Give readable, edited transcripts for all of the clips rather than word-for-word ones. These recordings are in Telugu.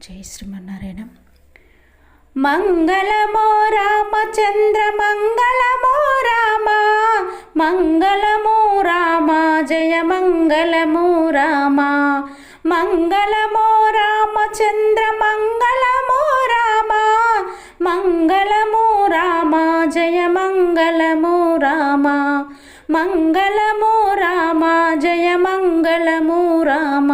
జై శ్రీమన్నారాయణ. మంగళమో రామచంద్ర మంగళమో రామ, మంగళమో రామ జయ మంగళమో రామ. మంగళమో రామచంద్ర మంగళమో రామ, మంగళమో రామ జయ మంగళమో రామ. మంగళమో రామ జయ మంగళమో రామ.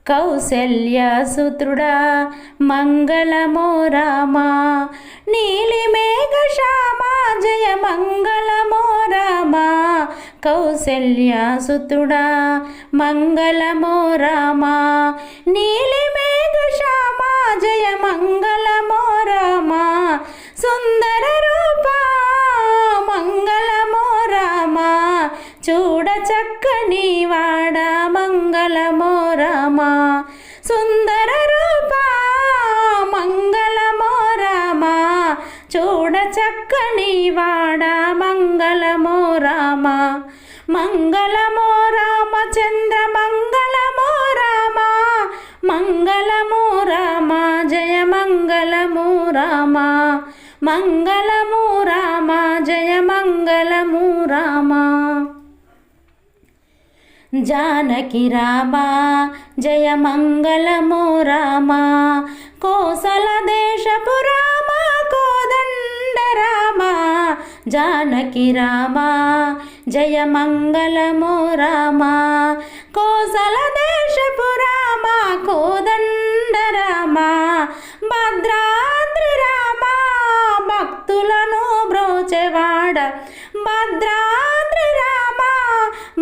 కౌసల్యసుతుడా మంగళమో రామ, నీలిమేఘశ్యామ జయ మంగళమో రామ. కౌసల్యసుతుడా మంగళమో రామ, నీలిమేఘశ్యామ జయ మంగళమో రామ. సుందర రూప మంగళమో రామ, చూడ చక్కని వాడ మంగళమో రామ. సుందర రూప మంగళమో రామ, చూడ చక్కని వాడ మంగళమో రామ. మంగళమో రామచంద్ర మంగళమో రామ, మంగళమో రామ జయ మంగళమో రామ. మంగళమో రామ జయ మంగళమో రామ. జానకి రామ జయ మంగళమో రామ, కోసల దేశపు రామ కోదండ రామ. జానకి రామ జయ మంగళమో రామ, కోసల దేశపు రామ కోదండ రామ. భద్రాద్రి రామ భక్తులను బ్రోచెవాడ, భద్రాద్రి రామ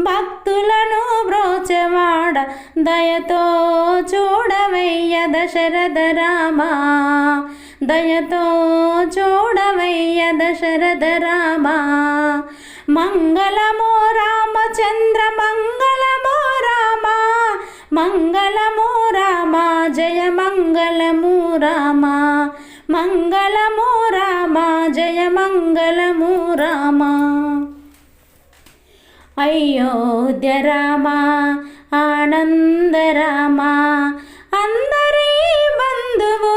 భక్తులను బ్రోచెవాడ. దయతో చూడవయ్య దశరథ రామ, దయతో చూడవయ్య దశరథ రామ. మంగళమో రామచంద్ర మంగళమో రామ, మంగళమో రామ జయ మంగళమో రామ. మంగళమో రామ జయ మంగళమో రామ. అయోధ్య రామ ఆనంద రామ, అందరి బంధువు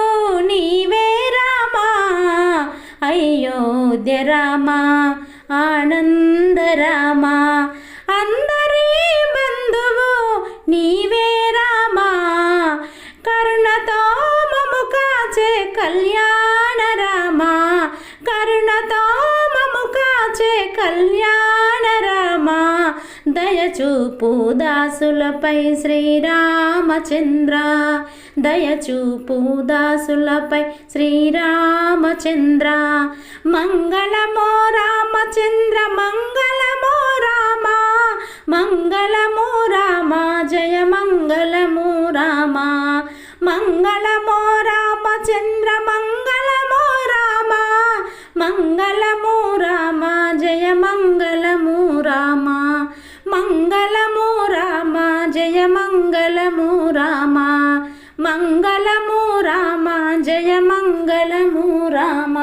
నీవే రామ. అయోధ్య రామ ఆనంద రామ, అందరి బంధువు నీవే రామ. కరుణతో మము కాచే కళ్యాణ రామ, కరుణతో మము కాచే కళ్యాణ రామ. దయచూపు దాసులపై శ్రీరామచంద్ర, దయచూపు దాసులపై శ్రీరామచంద్ర. మంగళమో రామచంద్ర మంగళమో రామ, మంగళమో రామ జయ మంగళమో రామ. మంగళమో రామచంద్ర మంగళమో రామ, మంగళమో రామ జయ మంగళమో రామ. మంగళమో రామ జయ మంగళమో రామ. మంగళమో రామ జయ మంగళమో రామ.